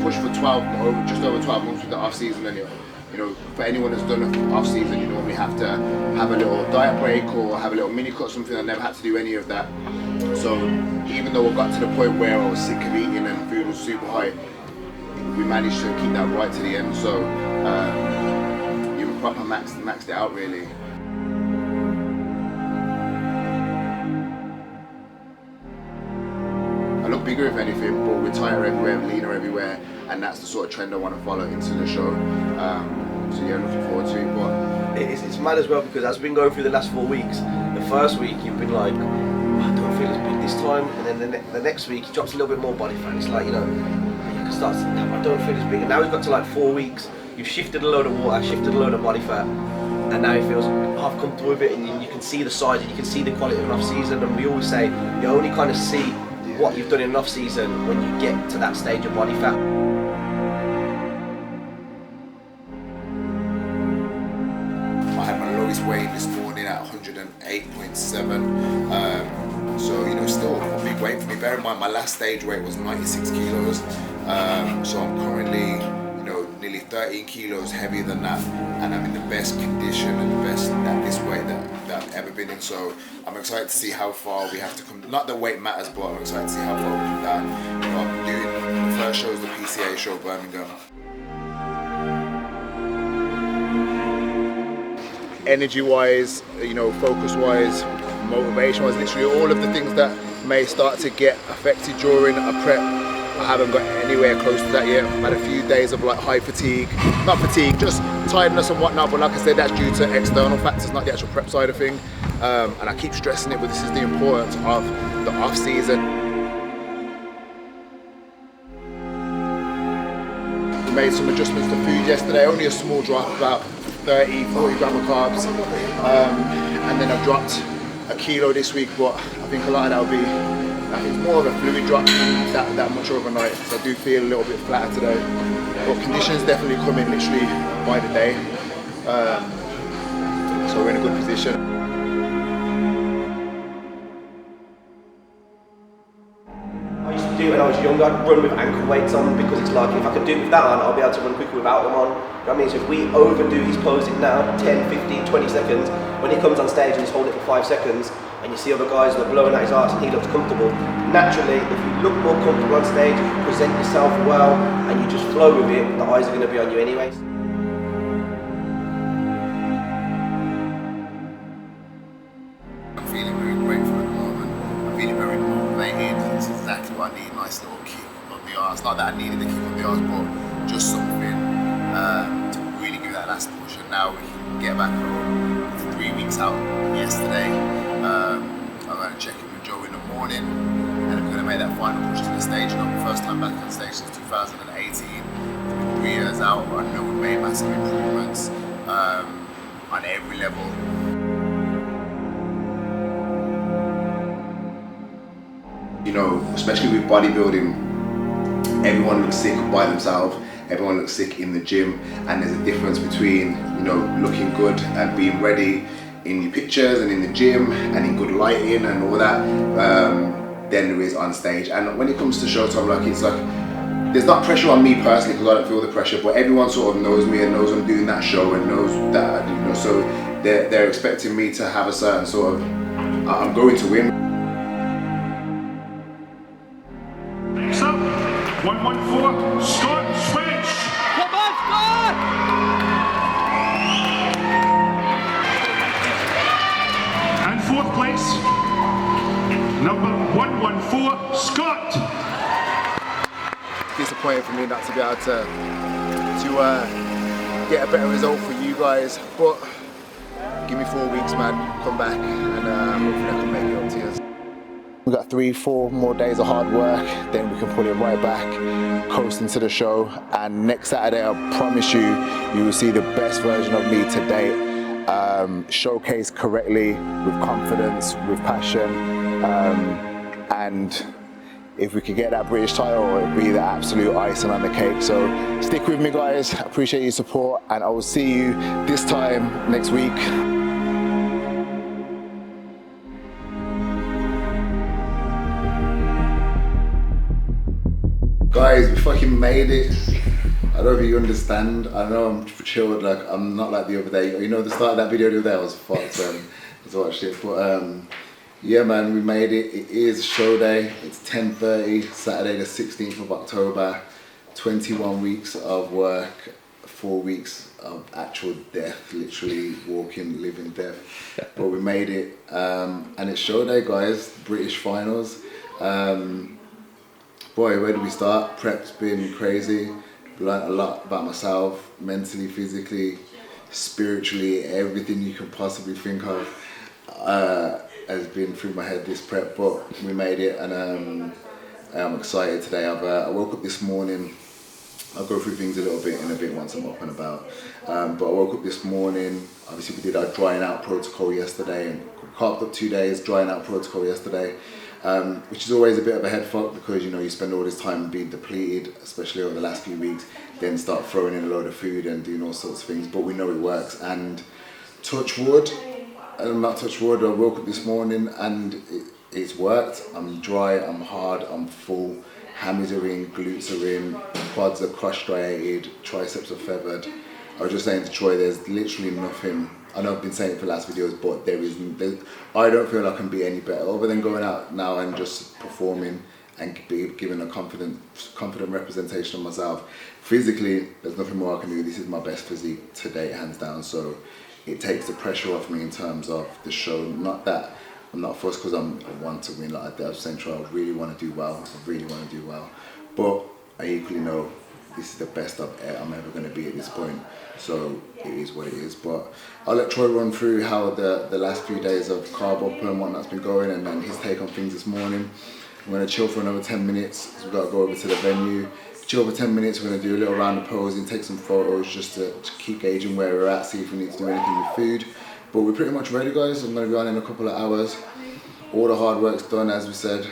pushed for just over 12 months with the off season, and you know, for anyone that's done an off season, you normally have to have a little diet break or have a little mini cut, something. I never had to do any of that. So even though I got to the point where I was sick of eating and food was super high, we managed to keep that right to the end. So you were proper maxed it out really. I look bigger if anything, but we're tighter everywhere, leaner everywhere, and that's the sort of trend I want to follow into the show. So yeah, looking forward to it. But it's mad as well, because as we've been going through the last 4 weeks, the first week you've been like, I don't feel as big this time, and then the next week he drops a little bit more body fat. It's like, you know, you can start saying, I don't feel as big, and now we've got to like 4 weeks. You've shifted a load of water, shifted a load of body fat, and now he feels half comfortable with it, and you can see the size and you can see the quality of an off season. And we always say you only kind of see what you've done in an off season when you get to that stage of body fat. I had my lowest weight this morning at 108.7. So you know, still a big weight for me. Bear in mind, my last stage weight was 96 kilos. So I'm currently, you know, nearly 13 kilos heavier than that, and I'm in the best condition and the best at this weight that I've ever been in. So I'm excited to see how far we have to come. Not that weight matters, but I'm excited to see how far we come down. You know, I'm doing the first show is the PCA show, Birmingham. Energy-wise, you know, focus-wise, motivation-wise, literally all of the things that may start to get affected during a prep. I haven't got anywhere close to that yet. I've had a few days of like high fatigue, not fatigue, just tiredness and whatnot, but like I said, that's due to external factors, not the actual prep side of thing. And I keep stressing it, but this is the importance of the off season. We made some adjustments to food yesterday, only a small drop, about 30-40 gram of carbs, and then I've dropped a kilo this week, but I think a lot of that will be, I think it's more of a fluid drop than that much overnight, so I do feel a little bit flatter today, but conditions definitely coming literally by the day, so we're in a good position. I used to do it when I was younger. I'd run with ankle weights on, because it's like, if I can do it with that on, I'll be able to run quicker without them on. You know what I mean? So if we overdo his posing now, 10, 15, 20 seconds, when he comes on stage and he's holding it for 5 seconds, and you see other guys that are blowing out his arse and he looks comfortable, naturally, if you look more comfortable on stage, if you present yourself well, and you just flow with it, the eyes are going to be on you anyways. I'm feeling very grateful at the moment. I'm feeling very motivated. It's exactly what I need, a nice little kick up the arse. Not that I needed a kick up the arse, but just something to really give that last push. And now we can get back home. 3 weeks out yesterday. I'm going to check in with Joe in the morning, and I'm going to make that final push to the stage. You know, my first time back on stage since 2018. It's been 3 years out. I know we've made massive improvements on every level. You know, especially with bodybuilding, everyone looks sick by themselves. Everyone looks sick in the gym, and there's a difference between, you know, looking good and being ready in your pictures and in the gym and in good lighting and all that, than there is on stage. And when it comes to showtime, like, it's like, there's not pressure on me personally, because I don't feel the pressure, but everyone sort of knows me and knows I'm doing that show and knows that, you know, so they're expecting me to have a certain sort of, I'm going to win. So, 114, start, switch! Come on, Scott! And 4th place, number 114, Scott! Disappointing for me not to be able to get a better result for you guys, but give me 4 weeks, man, come back, and hopefully I can make it up to you. We've got 3-4 more days of hard work, then we can pull it right back, coast into the show, and next Saturday, I promise you, you will see the best version of me to date, showcased correctly, with confidence, with passion, and if we could get that British title, it would be the absolute icing on the cake. So stick with me, guys, I appreciate your support, and I will see you this time next week. Guys, we fucking made it. I don't know if you understand. I know I'm chilled, like I'm not like the other day. You know, the start of that video the other day I was fucked I watched it. But yeah man, we made it. It is show day. It's 10:30, Saturday the 16th of October. 21 weeks of work, 4 weeks of actual death, literally walking, living death. But we made it. And it's show day, guys. British finals. Boy, where do we start? Prep's been crazy. Learned a lot about myself, mentally, physically, spiritually, everything you could possibly think of has been through my head this prep, but we made it, and I'm excited today. I woke up this morning. I'll go through things a little bit in a bit once I'm up and about. But I woke up this morning. Obviously, we did our drying out protocol yesterday, and carved up 2 days drying out protocol yesterday. Which is always a bit of a head fuck because you know you spend all this time being depleted, especially over the last few weeks, then start throwing in a load of food and doing all sorts of things, but we know it works. And touch wood, not touch wood, I woke up this morning and it's worked. I'm dry, I'm hard, I'm full, hammies are in, glutes are in, quads are crushed, striated, triceps are feathered. I was just saying to Troy, there's literally nothing. I know I've been saying it for the last videos, but I don't feel I can be any better other than going out now and just performing and giving a confident representation of myself. Physically, there's nothing more I can do. This is my best physique to date, hands down. So it takes the pressure off me in terms of the show. Not that I'm not fussed because I want to win. Like I was saying, I really want to do well. I really want to do well. But I equally know this is the best I'm ever going to be at this point. So it is what it is. But I'll let Troy run through how the last few days of carb up and whatnot's been going, and then his take on things this morning. I'm going to chill for another 10 minutes because we've got to go over to the venue. Chill for 10 minutes, we're going to do a little round of posing, take some photos just to keep gauging where we're at, see if we need to do anything with food. But we're pretty much ready, guys. I'm going to be on in a couple of hours. All the hard work's done, as we said.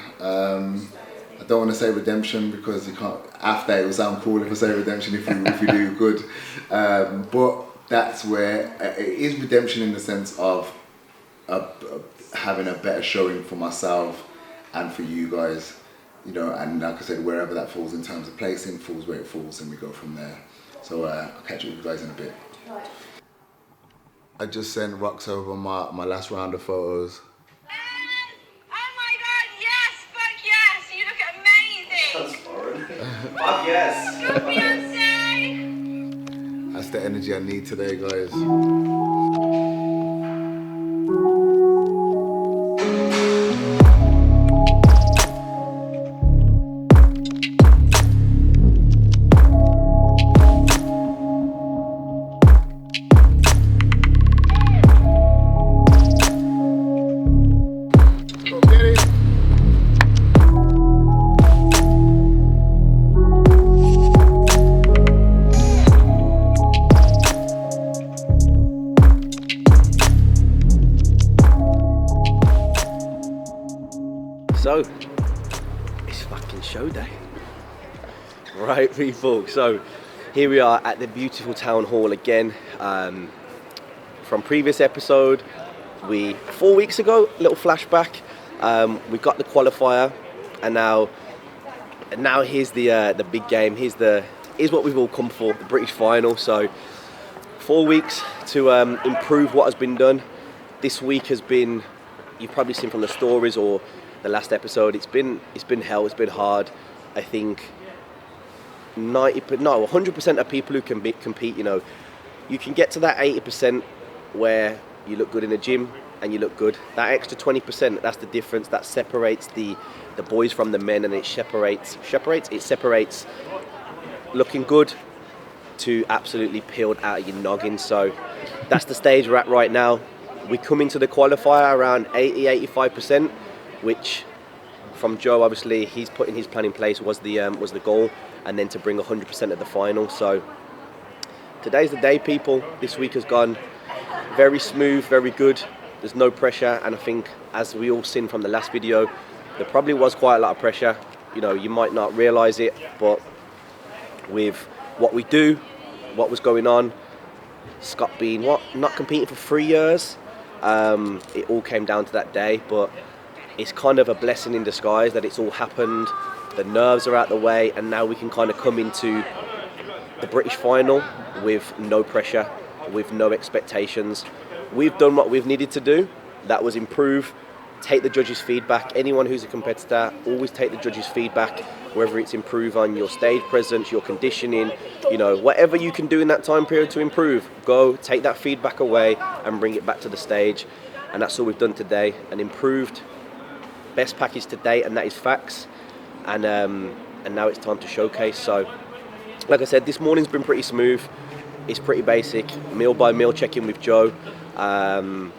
I don't want to say redemption because you can't. After it will sound cool if I say redemption if we do good. But that's where it is redemption in the sense of having a better showing for myself and for you guys. You know, and like I said, wherever that falls in terms of placing, falls where it falls, and we go from there. So I'll catch up with you guys in a bit. I just sent Rox over my last round of photos. Fuck yes! Go Beyonce! That's the energy I need today, guys. So, it's fucking show day. Right, people. So, here we are at the beautiful town hall again. From previous episode, 4 weeks ago, little flashback. We got the qualifier, and now here's the big game. Here's what we've all come for, the British final. So, 4 weeks to improve what has been done. This week has been, you've probably seen from the stories or the last episode, it's been hell, it's been hard. I think 100% of people who can compete, you know, you can get to that 80% where you look good in the gym and you look good. That extra 20%, that's the difference. That separates the boys from the men, and it separates looking good to absolutely peeled out of your noggin. So that's the stage we're at right now. We come into the qualifier around 80-85%, which from Joe, obviously he's putting his plan in place, was the goal, and then to bring 100% at the final. So today's the day, people. This week has gone very smooth, very good. There's no pressure, and I think, as we all seen from the last video, there probably was quite a lot of pressure. You know, you might not realise it, but with what we do, what was going on, Scott being not competing for 3 years, it all came down to that day. But it's kind of a blessing in disguise that it's all happened the nerves are out the way, and now we can kind of come into the British final with no pressure, with no expectations. We've done what we've needed to do. That was improve, take the judges' feedback. Anyone who's a competitor, always take the judges' feedback, whether it's improve on your stage presence, your conditioning, you know, whatever you can do in that time period to improve, go take that feedback away and bring it back to the stage. And that's all we've done today, an improved best package to date, and that is facts. And now it's time to showcase. So, like I said, this morning's been pretty smooth. It's pretty basic, meal by meal check-in with Joe. And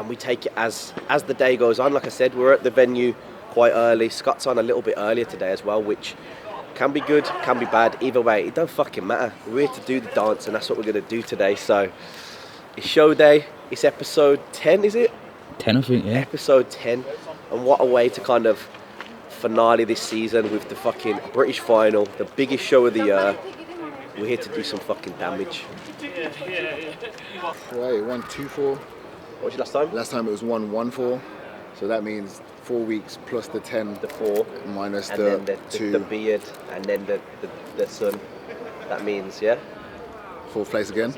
we take it as the day goes on. Like I said, we're at the venue quite early. Scott's on a little bit earlier today as well, which can be good, can be bad. Either way, it don't fucking matter. We're here to do the dance, and that's what we're going to do today. So it's show day. It's episode 10, is it? 10, I think, yeah. Episode 10. And what a way to kind of finale this season with the fucking British final, the biggest show of the year. We're here to do some fucking damage. Right, 1-2-4. What was your last time? Last time it was 1-1-4. So that means 4 weeks plus the 10. The 4. Minus and the then 2. The beard, and then the sun. That means, yeah? 4th place again.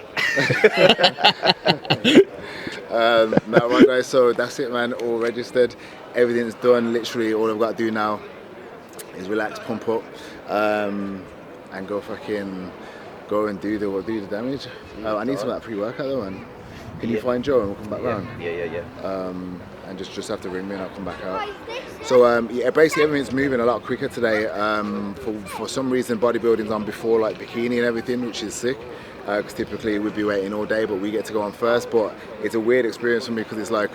Now, right guys, so that's it, man. All registered. Everything's done. Literally, all I've got to do now is relax, pump up, and go and do the damage. I need some of that pre-workout though, man. Can you find Joe and we'll come back round? Yeah. And just have to ring me and I'll come back out. So basically everything's moving a lot quicker today. For some reason, bodybuilding's on before like bikini and everything, which is sick. Because typically we'd be waiting all day, but we get to go on first. But it's a weird experience for me because it's like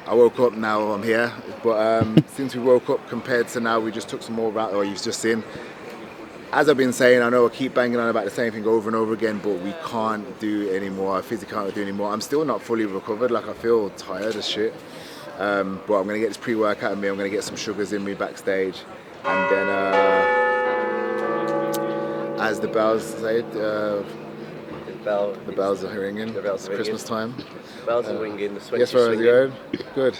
I woke up, now I'm here. But since we woke up compared to now, we just took some more route, or you've just seen. As I've been saying, I know I keep banging on about the same thing over and over again, but we can't do anymore. I physically can't do anymore. I'm still not fully recovered. Like I feel tired as shit. But I'm gonna get this pre-workout in me. I'm gonna get some sugars in me backstage, and then as the bells say, the bells are ringing. The bells It's are ringing. Christmas time. The bells are ringing. The sweat Yes, is where are swinging. you going? Good.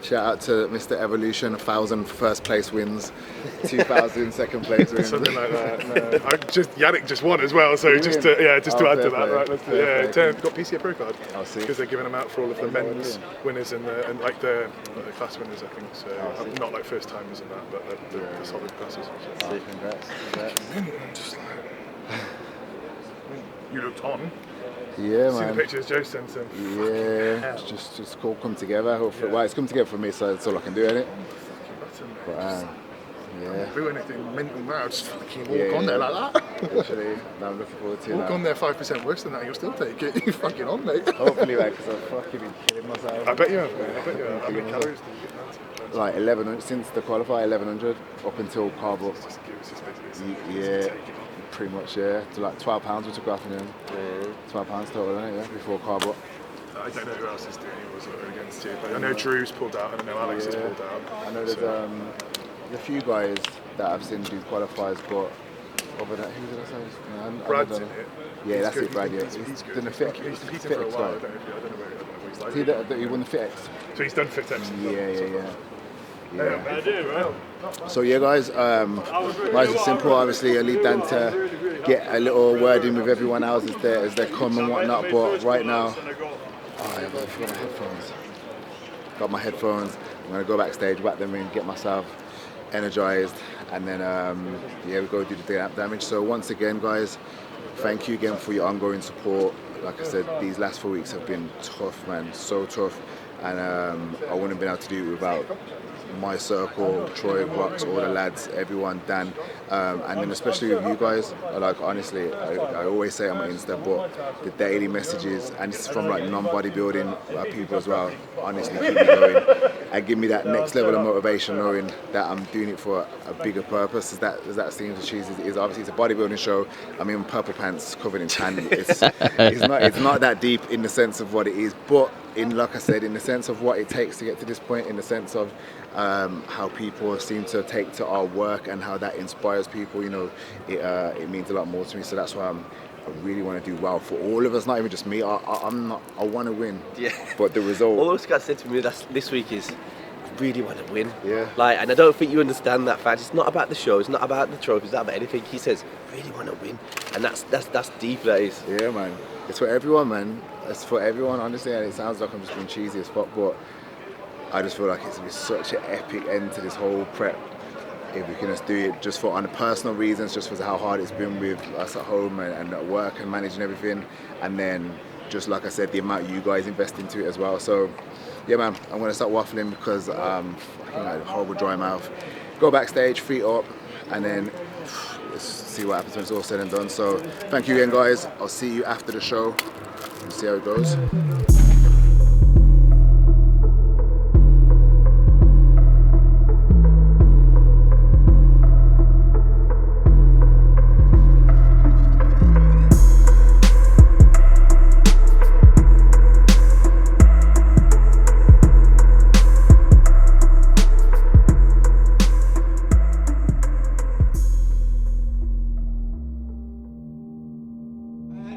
Shout out to Mr. Evolution, 1,000 first place wins, 2,000 second place wins. Something like that. No. Yannick just won as well, so Brilliant. just to add to fair that, play. right? Let's Fair play. got PCA Pro card. I'll see. Because they're giving them out for all of the men's brilliant. winners and like the class winners, I think. So not like first timers and that, but the solid classes. Oh, congrats. Just like, you looked on. Yeah, See the man. pictures Joe sent him. Yeah, it's just all come together. Hopefully, well, it's come together for me, so that's all I can do, innit? But yeah, Do anything mental now, just fucking walk Yeah, on there yeah. like that. literally, now I'm looking forward to Walk that. on there 5% worse than that, you'll still take it. You're fucking on, mate. Hopefully, like, because I've fucking been killing myself. I bet you have, mate. I bet you have. How many calories do you get down to? Like 1100 since the qualifier, 1100 up until carb up. Just give us this basically. Yeah, pretty much. Yeah, to like £12 we took off in him. £12 total, isn't it? Yeah, before carb up. I don't know who else is doing yours or against you, but I know Drew's pulled out and I know Alex has pulled out. I know there's a few guys that I've seen do qualifiers, but over that, who did I say? No, Brad's in it. Yeah, He's that's good. it, Brad. Yeah, He's good. done the fit. He's competing fit for a X while. I guy. don't know what he's like. See that he won the Fit X. So he's done Fit X. Yeah. So yeah, guys, nice and simple. Obviously, I leave Dan to get a little word in with everyone else as they come and whatnot. But right now, I forgot my headphones. Got my headphones. I'm gonna go backstage, whack them in, get myself energized, and then we go do the damage. So once again, guys, thank you again for your ongoing support. Like I said, these last 4 weeks have been tough, man, so tough, and I wouldn't have been able to do it without my circle, Troy, Rox, all the lads, everyone, Dan, and then especially with you guys. Like honestly, I always say on my Insta, but the daily messages, and this is from like non-bodybuilding people as well, honestly keep me going and give me that next level of motivation, knowing that I'm doing it for a bigger purpose. As that seems to cheese is obviously it's a bodybuilding show. I'm in purple pants covered in tan. It's not that deep in the sense of what it is, but like I said, in the sense of what it takes to get to this point, in the sense of how people seem to take to our work and how that inspires people, it means a lot more to me. So that's why I really want to do well for all of us, not even just me. I want to win. Yeah. But the result. All Scott said to me this week is, really want to win. Yeah. Like, and I don't think you understand that fact. It's not about the show. It's not about the trophies. It's not about anything. He says, really want to win, and that's deep. That is. Yeah, man. It's for everyone, man. It's for everyone. Honestly, and it sounds like I'm just being cheesy as fuck, but I just feel like it's gonna be such an epic end to this whole prep. If we can just do it just for on personal reasons, just for how hard it's been with us at home and at work and managing everything, and then just like I said, the amount you guys invest into it as well. So yeah, man, I'm gonna start waffling because fucking like horrible dry mouth. Go backstage, feet up, and then let's see what happens when it's all said and done. So thank you again, guys. I'll see you after the show and see how it goes.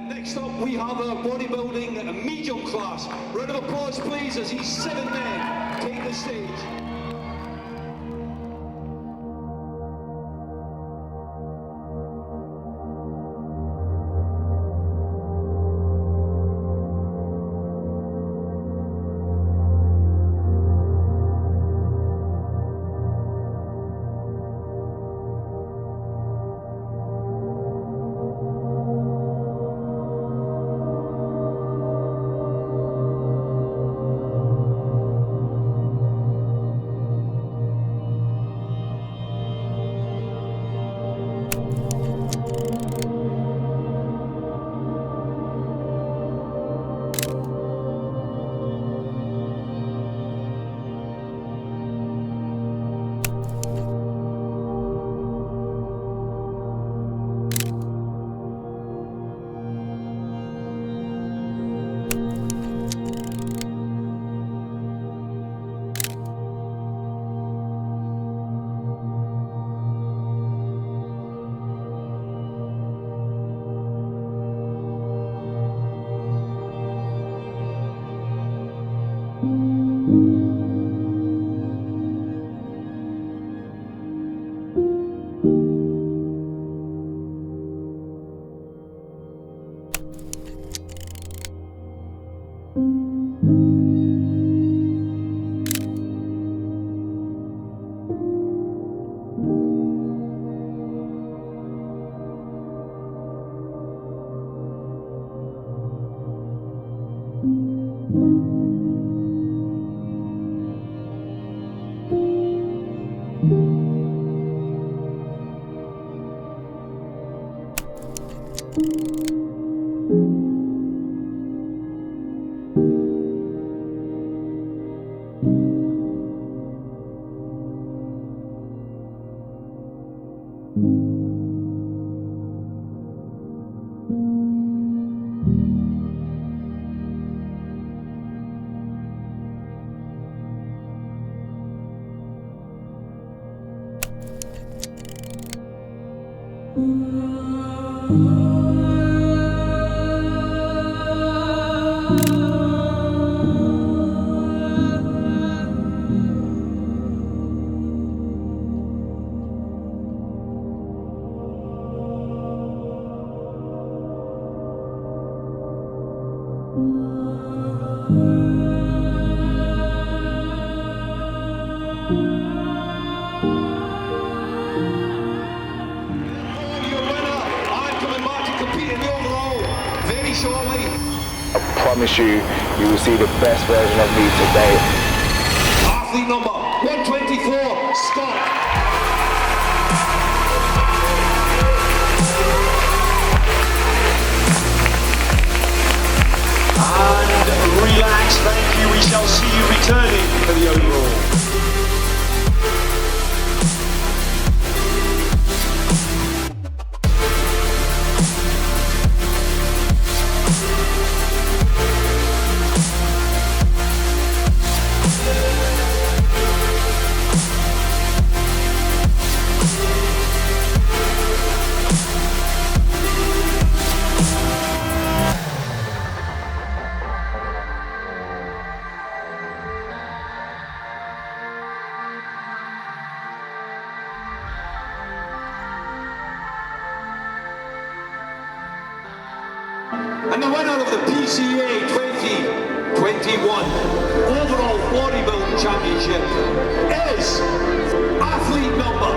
Next up, we have our bodybuilding medium class. Round of applause, please, as these 7 men take the stage. I promise you, you will see the best version of me today. Athlete number 124, Scott. And relax, thank you. We shall see you returning for the overall. And the winner of the PCA 2021 overall bodybuilding championship is athlete number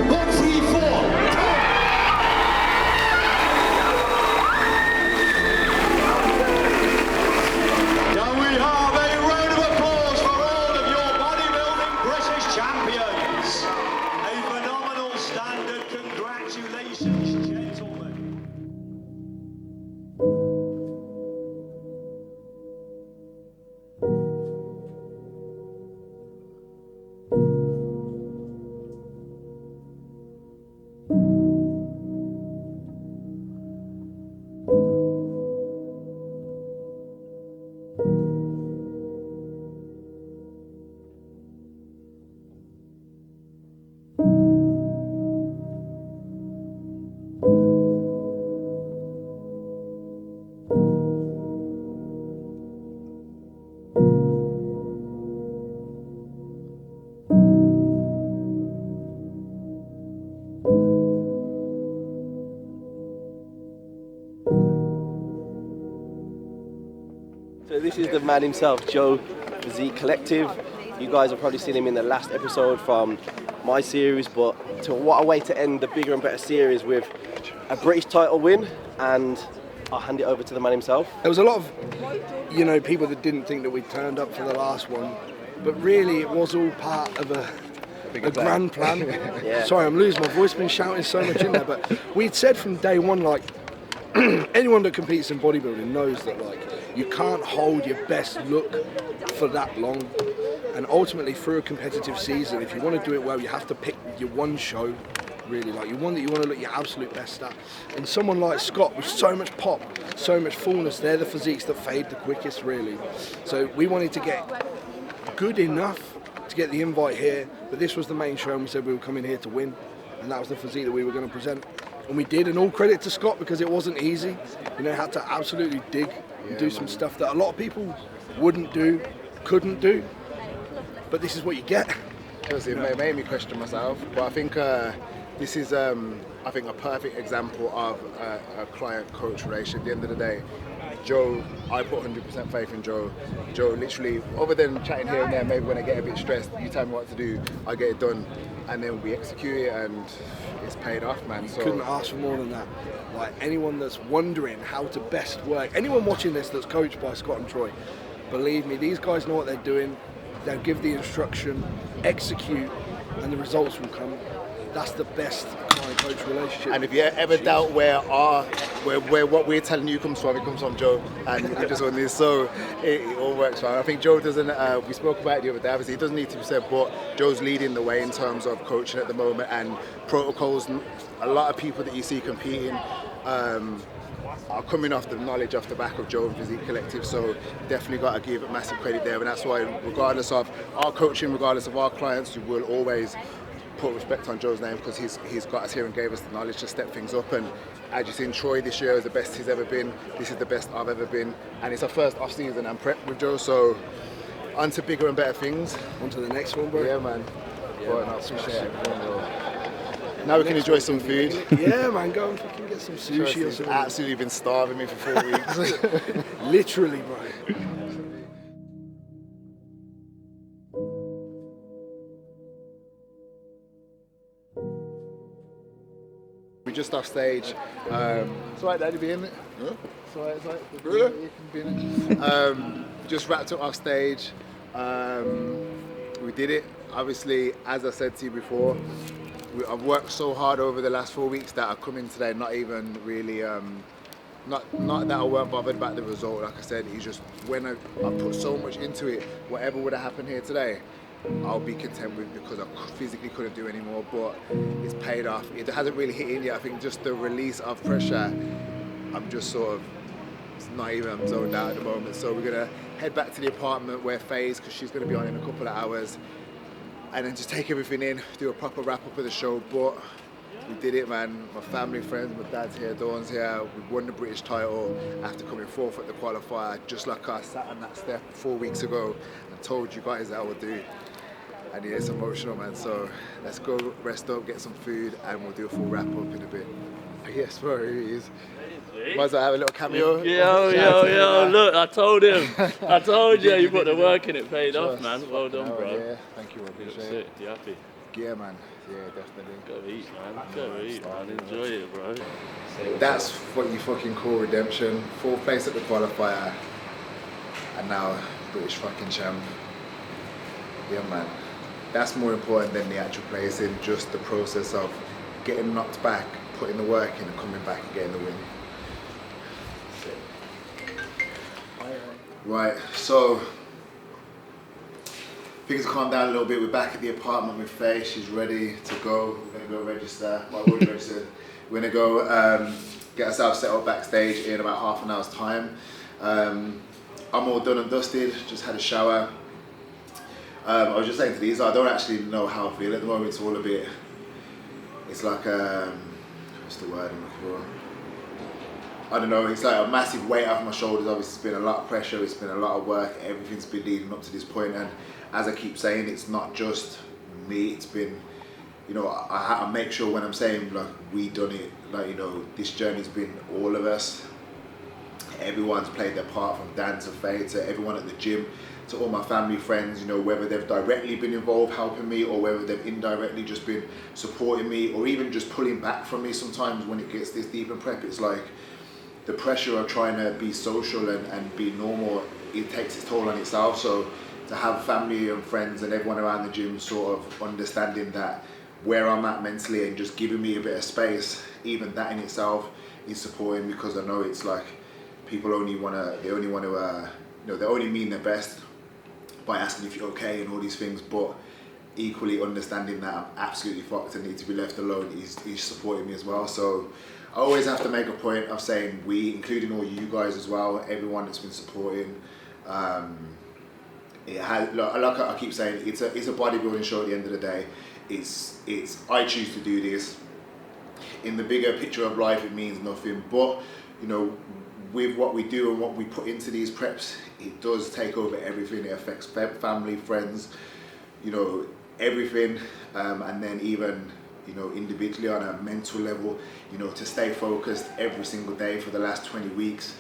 134. Can we have a round of applause for all of your bodybuilding British champions? A phenomenal standard. Congratulations, gentlemen. So this is the man himself, Joe Physique Collective. You guys have probably seen him in the last episode from my series, but what a way to end the bigger and better series with a British title win, and I'll hand it over to the man himself. There was a lot of, people that didn't think that we turned up for the last one, but really it was all part of a grand plan. Yeah. Sorry, I'm losing my voice, been shouting so much in there, but we'd said from day one, like, anyone that competes in bodybuilding knows that, like, you can't hold your best look for that long. And ultimately, through a competitive season, if you want to do it well, you have to pick your one show, really, like your one that you want to look your absolute best at. And someone like Scott with so much pop, so much fullness, they're the physiques that fade the quickest, really. So we wanted to get good enough to get the invite here, but this was the main show, and we said we were coming here to win, and that was the physique that we were going to present. And we did, and all credit to Scott, because it wasn't easy. Had to absolutely dig and do some stuff that a lot of people wouldn't do, couldn't do. But this is what you get. It made me question myself, but I think this is, a perfect example of a client-coach relationship. At the end of the day, Joe, I put 100% faith in Joe. Joe literally, other than chatting here and there, maybe when I get a bit stressed, you tell me what to do, I get it done, and then we execute it, and it's paid off, man. So couldn't ask for more than that. Like, anyone that's wondering how to best work, anyone watching this that's coached by Scott and Troy, believe me, these guys know what they're doing. They'll give the instruction, execute, and the results will come. That's the best client-coach relationship. And if you ever doubt where what we're telling you comes from, it comes from Joe, and you just on this. So it all works fine. I think Joe doesn't. We spoke about it the other day. Obviously, it doesn't need to be said, but Joe's leading the way in terms of coaching at the moment and protocols. A lot of people that you see competing are coming off the knowledge off the back of Joe Physique Collective, so definitely got to give it massive credit there, and that's why, regardless of our coaching, regardless of our clients, we will always put respect on Joe's name, because he's got us here and gave us the knowledge to step things up. And as you've seen, Troy this year is the best he's ever been. This is the best I've ever been, and it's our first off season and prep with Joe, so on to bigger and better things. On to the next one, bro. Yeah, man. I appreciate everything, bro. Now we can enjoy some food. Yeah, man, go and fucking get some sushi or something. Absolutely been starving me for 4 weeks. Literally, bro. We're just off stage. It's alright, Daddy, be in it. Huh? It's alright. Really? You can be in it. Just wrapped up off stage. We did it. Obviously, as I said to you before, I've worked so hard over the last 4 weeks that I come in today not even really, not that I weren't bothered about the result. Like I said, it's just when I put so much into it, whatever would have happened here today, I'll be content with, because I physically couldn't do anymore, but it's paid off. It hasn't really hit in yet. I think just the release of pressure, I'm just sort of, it's not even, I'm zoned out at the moment. So we're gonna head back to the apartment where Faye's, because she's gonna be on in a couple of hours, and then just take everything in, do a proper wrap up of the show. But we did it, man. My family, friends, my dad's here, Dawn's here. We won the British title after coming fourth at the qualifier, just like I sat on that step 4 weeks ago and told you guys that I would do. And yeah, it's emotional, man. So let's go rest up, get some food, and we'll do a full wrap up in a bit. Yes, bro, he is. Might as well have a little cameo. Yo, look, I told him. I told you, you put the work in, it paid off, man. Well done, bro. Yeah, thank you, I appreciate it. You happy? Yeah, man. Yeah, definitely. Gotta eat, man. Gotta eat, man. Enjoy it, bro. That's what you fucking call redemption. 4th place at the qualifier, and now British fucking champ. Yeah, man. That's more important than the actual placing, just the process of getting knocked back, putting the work in, and coming back and getting the win. Right, so things have calmed down a little bit. We're back at the apartment with Faye. She's ready to go. We're gonna go register. Well, we're already registered. We're gonna go get ourselves set up backstage in about half an hour's time. I'm all done and dusted. Just had a shower. I was just saying to these, I don't actually know how I feel at the moment. It's all a bit. It's like what's the word I'm looking for? I don't know, it's like a massive weight off my shoulders. Obviously it's been a lot of pressure, it's been a lot of work, everything's been leading up to this point, and as I keep saying, it's not just me, it's been, you know, I make sure when I'm saying like we done it, like, you know, this journey's been all of us. Everyone's played their part, from Dan to Faye to everyone at the gym, to all my family, friends, you know, whether they've directly been involved helping me or whether they've indirectly just been supporting me or even just pulling back from me. Sometimes when it gets this deep in prep, it's like the pressure of trying to be social and be normal, it takes its toll on itself. So to have family and friends and everyone around the gym sort of understanding that where I'm at mentally and just giving me a bit of space, even that in itself is supporting, because I know it's like people only want to, you know, they only mean their best by asking if you're okay and all these things, but equally understanding that I'm absolutely fucked and need to be left alone is supporting me as well. So I always have to make a point of saying we, including all you guys as well, everyone that's been supporting. It has, like I keep saying, it's a bodybuilding show at the end of the day. It's I choose to do this. In the bigger picture of life, it means nothing. But you know, with what we do and what we put into these preps, it does take over everything. It affects family, friends, you know, everything, and then even, you know, individually on a mental level, you know, to stay focused every single day for the last 20 weeks,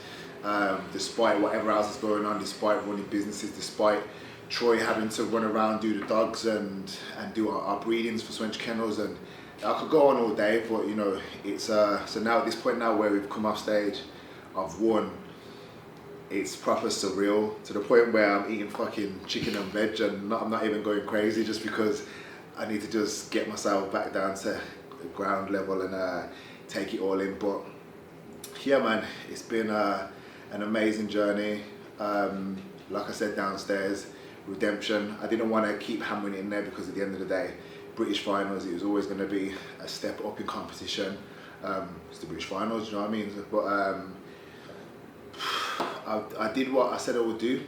despite whatever else is going on, despite running businesses, despite Troy having to run around, do the dogs and do our breedings for Swench Kennels, and I could go on all day, but you know, it's so now at this point now where we've come off stage, I've won, it's proper surreal, to the point where I'm eating fucking chicken and veg and I'm not even going crazy, just because I need to just get myself back down to the ground level and take it all in. But yeah, man, it's been an amazing journey. Like I said downstairs, redemption. I didn't want to keep hammering it in there because at the end of the day, British finals, it was always going to be a step up in competition. It's the British finals, you know what I mean? But I did what I said I would do.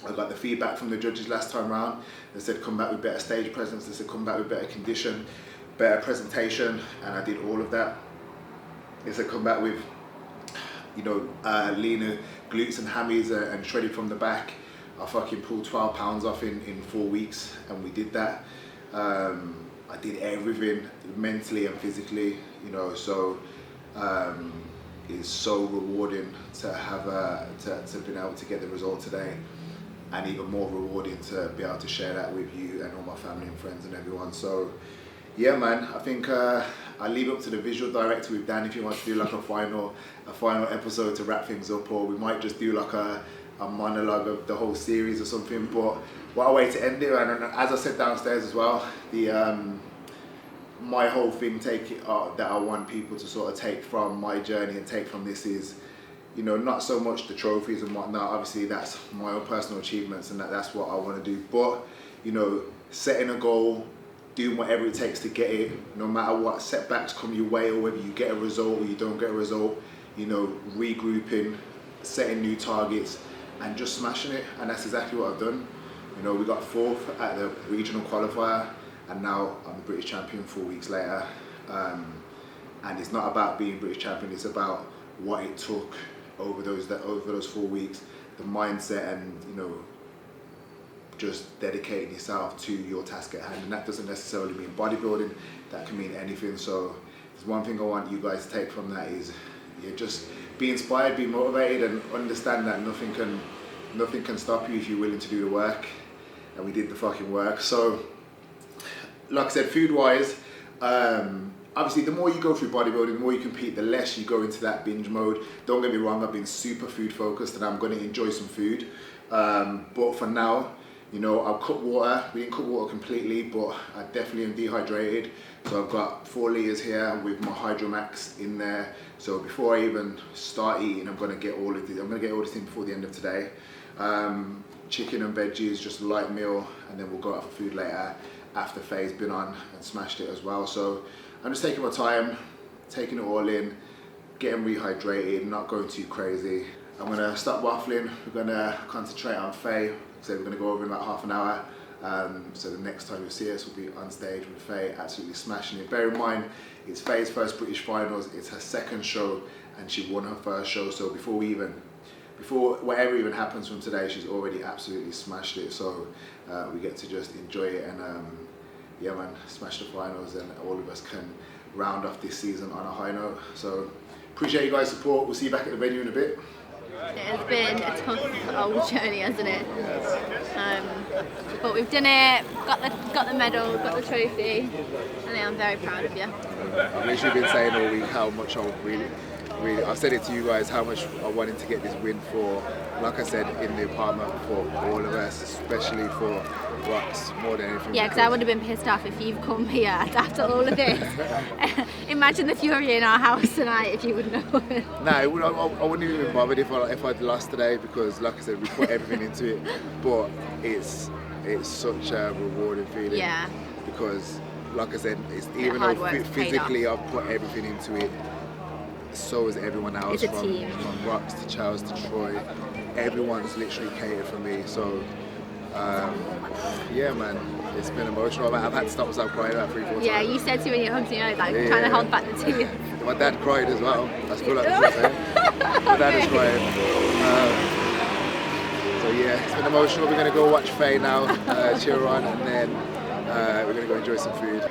I got the feedback from the judges last time round. They said come back with better stage presence, they said come back with better condition, better presentation, and I did all of that. They said come back with, you know, leaner glutes and hammies and shredded from the back. I fucking pulled 12 pounds off in 4 weeks, and we did that. I did everything mentally and physically, you know, so it's so rewarding to have to been able to get the result today, and even more rewarding to be able to share that with you and all my family and friends and everyone. So yeah, man, I think I'll leave it up to the visual director with Dan if he wants to do like a final episode to wrap things up, or we might just do like a monologue of the whole series or something. But what a way to end it. And as I said downstairs as well, my whole thing that I want people to sort of take from my journey and take from this is, you know, not so much the trophies and whatnot. Obviously that's my own personal achievements and that's what I want to do, but you know, setting a goal, doing whatever it takes to get it, no matter what setbacks come your way or whether you get a result or you don't get a result, you know, regrouping, setting new targets and just smashing it. And that's exactly what I've done. You know, we got 4th at the regional qualifier, and now I'm the British champion 4 weeks later. And it's not about being British champion, it's about what it took over those 4 weeks, the mindset, and you know, just dedicating yourself to your task at hand. And that doesn't necessarily mean bodybuilding, that can mean anything. So there's one thing I want you guys to take from that is, just be inspired, be motivated, and understand that nothing can stop you if you're willing to do the work. And we did the fucking work. So, like I said, food-wise, obviously the more you go through bodybuilding, the more you compete, the less you go into that binge mode. Don't get me wrong, I've been super food focused and I'm going to enjoy some food. But for now, I'll cut water. We didn't cut water completely, but I definitely am dehydrated. So I've got 4 litres here with my Hydromax in there. So before I even start eating, I'm going to get all this in before the end of today. Chicken and veggies, just a light meal, and then we'll go out for food later after Faye's been on and smashed it as well. So I'm just taking my time, taking it all in, getting rehydrated, not going too crazy. I'm gonna stop waffling. We're gonna concentrate on Faye. So we're gonna go over in about half an hour. So the next time you see us, we'll be on stage with Faye, absolutely smashing it. Bear in mind, it's Faye's first British finals. It's her second show, and she won her first show. So before whatever even happens from today, she's already absolutely smashed it. So we get to just enjoy it and yeah, man, smash the finals, and all of us can round off this season on a high note. So appreciate you guys' support. We'll see you back at the venue in a bit. It has been a tough old journey, hasn't it? But we've done it, got the medal, got the trophy, and I'm very proud of you. I've literally been saying all week how much I really, I've said it to you guys, how much I wanted to get this win for, like I said, in the apartment, for all of us, especially for Rox, more than anything. Yeah, because I would have been pissed off if you've come here after all of this. Imagine the fury in our house tonight if you would know it. No, I wouldn't even be bothered if I'd lost today, because like I said, we put everything into it, but it's such a rewarding feeling. Yeah. Because like I said, it's even though physically I've put everything into it, so is everyone else, it's a team. From Rox to Charles to Troy. Everyone's literally catered for me. So yeah, man, it's been emotional. I've had to stop myself crying about 3-4 times. Yeah, you said to me when you hugged me, like trying to hold back the tears. My dad cried as well. I feel like that's what I'm saying. My dad is crying. So yeah, it's been emotional. We're gonna go watch Faye now, cheer her on, and then we're gonna go enjoy some food.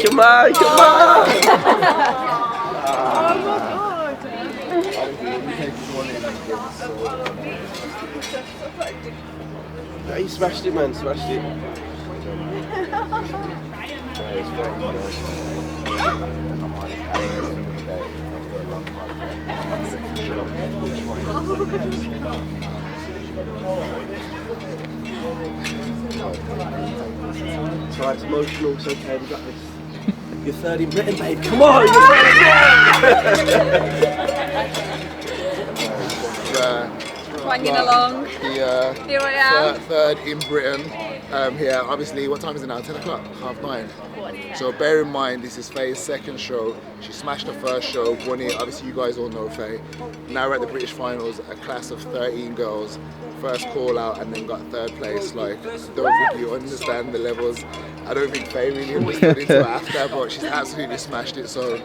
Come on, come on! Yeah, he smashed it, man, smashed it. It's alright, it's emotional, it's okay, we got this. You're third in Britain, babe, come on! You're third in Britain! Twanging along. Here I am. Third in Britain. Here, obviously, what time is it now? 10 o'clock? 9:30. So bear in mind, this is Faye's second show. She smashed the first show, won it. Obviously, you guys all know Faye. Now we're at the British finals, a class of 13 girls. First call out and then got third place. Like, I don't think you understand the levels. I don't think Faye really understood until after, but she's absolutely smashed it. So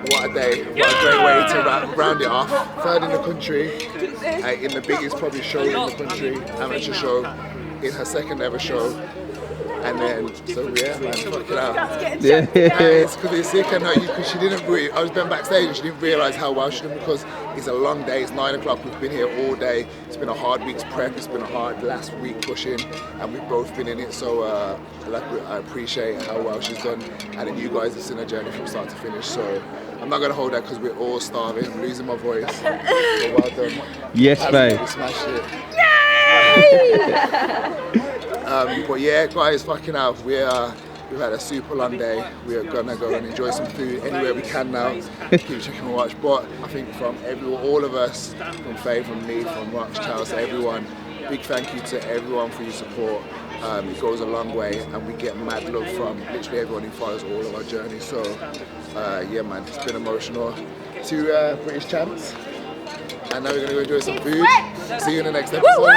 what a day, what a great way to round it off. Third in the country, in the biggest probably show in the country, amateur show, in her second ever show. And then, so yeah, man, fucking out. Yeah. It's because it's sick, and because she didn't really, I was been backstage and she didn't realise how well she did, because it's a long day, it's 9 o'clock, we've been here all day, it's been a hard week's prep, it's been a hard last week pushing, and we've both been in it, so I appreciate how well she's done, and then you guys have seen her journey from start to finish, so I'm not going to hold that because we're all starving, I'm losing my voice, so well done. Yes, mate. We smashed it. But yeah, guys, fucking hell, we've had a super long day. We are gonna go and enjoy some food anywhere we can now. Keep checking and watch. But I think from everyone, all of us, from Faye, from me, from Rox, Charles, everyone, big thank you to everyone for your support. It goes a long way, and we get mad love from literally everyone who follows all of our journey. So yeah, man, it's been emotional. 2 British champs, and now we're gonna go enjoy some food. See you in the next episode.